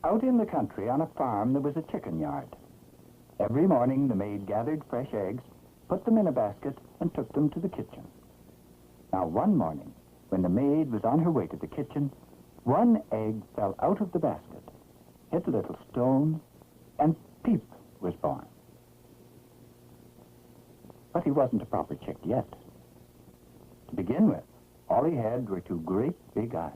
Out in the country on a farm there was a chicken yard. Every morning the maid gathered fresh eggs, put them in a basket, and took them to the kitchen. Now one morning, when the maid was on her way to the kitchen, one egg fell out of the basket, hit a little stone, and Peep was born. But he wasn't a proper chick yet. To begin with, all he had were two great big eyes.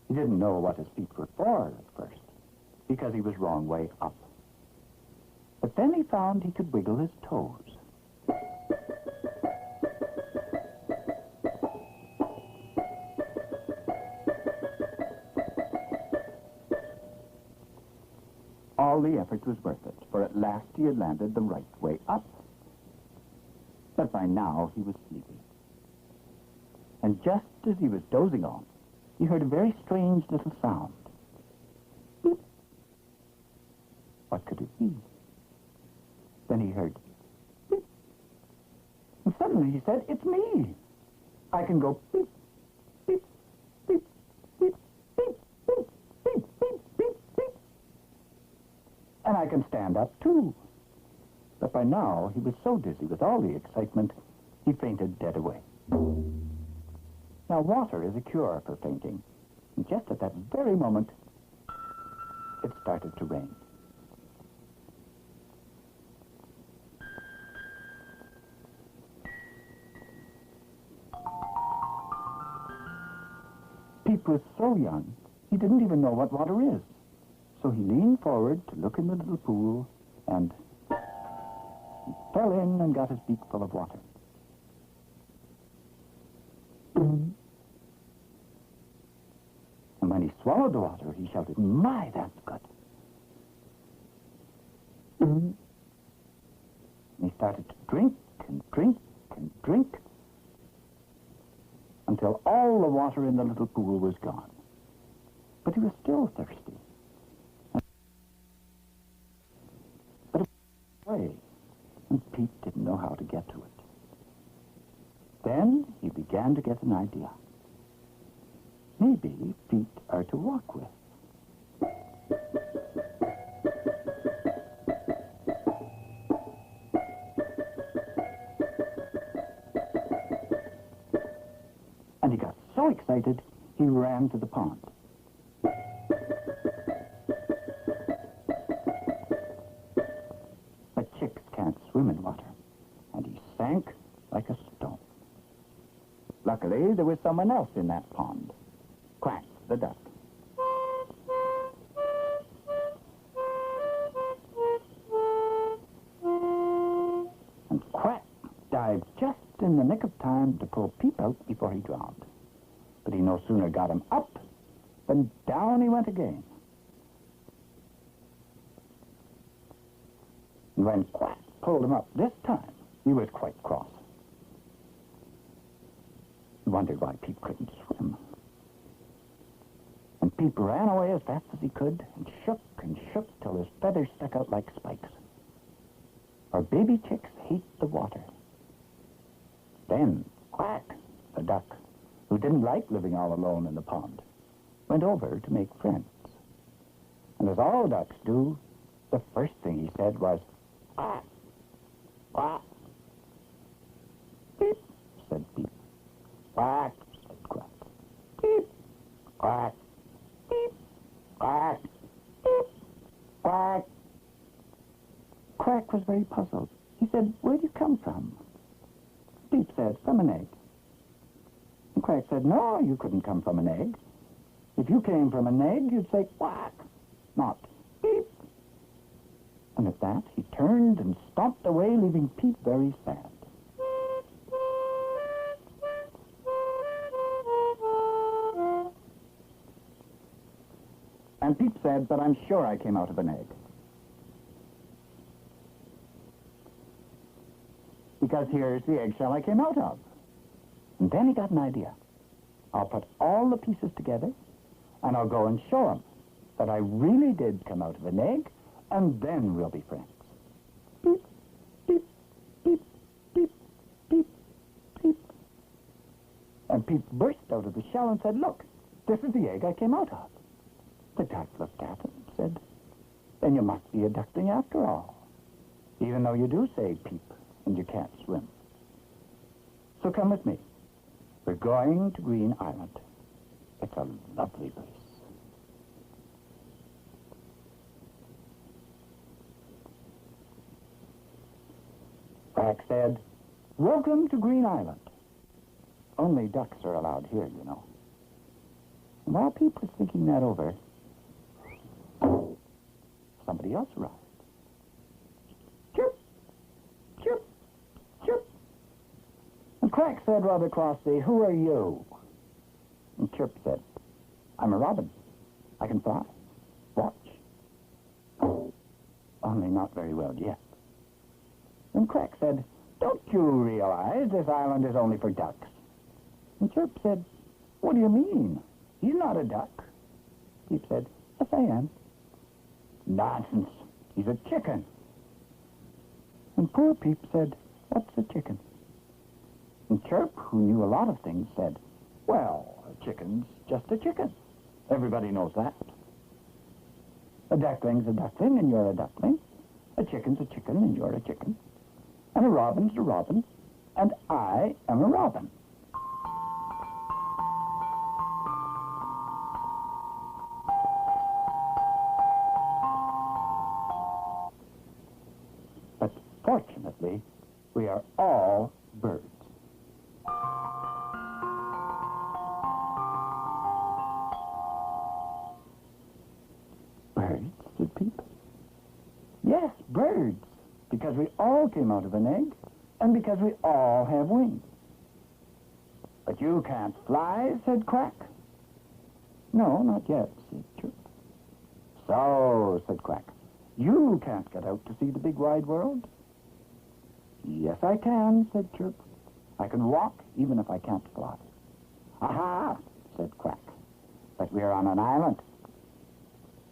He didn't know what his feet were for at first, because he was wrong way up. But then he found he could wiggle his toes. All the effort was worth it, for at last he had landed the right way up. But by now he was sleepy. And just as he was dozing off, he heard a very strange little sound. Beep. What could it be? Then he heard beep. And suddenly he said, "It's me. I can go beep, beep, beep, beep, beep, beep, beep, beep, beep, beep. And I can stand up too." But by now he was so dizzy with all the excitement, he fainted dead away. Now, water is a cure for fainting. And just at that very moment, it started to rain. Peep was so young, he didn't even know what water is. So he leaned forward to look in the little pool, and he fell in and got his beak full of water. And when he swallowed the water, he shouted, "My, that's good." And he started to drink and drink and drink until all the water in the little pool was gone. But he was still thirsty. But it was away, and Pete didn't know how to get to it. Then he began to get an idea. Maybe feet are to walk with. And he got so excited, he ran to the pond. But chicks can't swim in water, and he sank like a stone. Luckily, there was someone else in that pond. Quack, the duck. And Quack dived just in the nick of time to pull Peep out before he drowned. But he no sooner got him up than down he went again. And when Quack pulled him up this time, he was quite cross. He wondered why Peep couldn't swim. And Peep ran away as fast as he could and shook till his feathers stuck out like spikes. For baby chicks hate the water. Then Quack, the duck, who didn't like living all alone in the pond, went over to make friends. And as all ducks do, the first thing he said was, "Quack, quack." "Peep," said Peep. "Quack," said Quack. "Peep, quack. Beep, quack, beep, quack." Quack was very puzzled. He said, "Where do you come from?" Beep said, "From an egg." And Quack said, "No, you couldn't come from an egg. If you came from an egg, you'd say quack, not beep." And at that, he turned and stomped away, leaving Peep very sad. And Peep said, "But I'm sure I came out of an egg." Because here's the eggshell I came out of. And then he got an idea. I'll put all the pieces together, and I'll go and show him that I really did come out of an egg, and then we'll be friends. Beep, beep, beep, Peep burst out of the shell and said, "Look, this is the egg I came out of." The duck looked at him and said, "Then you must be a duckling after all, even though you do say peep and you can't swim. So come with me. We're going to Green Island. It's a lovely place." Quack said, "Welcome to Green Island. Only ducks are allowed here, you know." And while Peep was thinking that over, somebody else arrived. Chirp, chirp, chirp. And Quack said rather crossly, "Who are you?" And Chirp said, "I'm a robin. I can fly. Watch." Only not very well yet. And Quack said, "Don't you realize this island is only for ducks?" And Chirp said, "What do you mean? He's not a duck." Peep said, "Yes, I am." "Nonsense. He's a chicken." And poor Peep said, "What's a chicken?" And Chirp, who knew a lot of things, said, "Well, a chicken's just a chicken. Everybody knows that. A duckling's a duckling, and you're a duckling. A chicken's a chicken, and you're a chicken. And a robin's a robin, and I am a robin." But fortunately, we are all birds. "Birds?" said Peep. "Yes, birds. Because we all came out of an egg, and because we all have wings." "But you can't fly," said Quack. "No, not yet," said Chirp. "So," said Quack, "you can't get out to see the big wide world?" "Yes, I can," said Chirp. "I can walk even if I can't fly." "Aha," said Quack, "but we're on an island.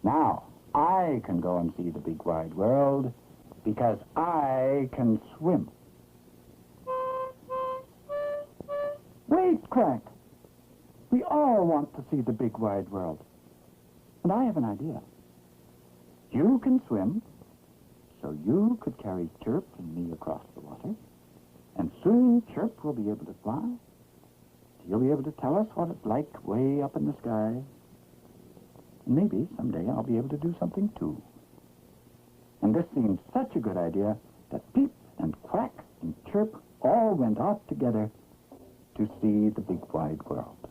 Now, I can go and see the big wide world because I can swim." "Wait, Quack. We all want to see the big wide world. And I have an idea. You can swim, so you could carry Chirp and me across the water, and soon Chirp will be able to fly. He'll be able to tell us what it's like way up in the sky. And maybe someday I'll be able to do something too." And this seemed such a good idea that Peep and Quack and Chirp all went off together to see the big wide world.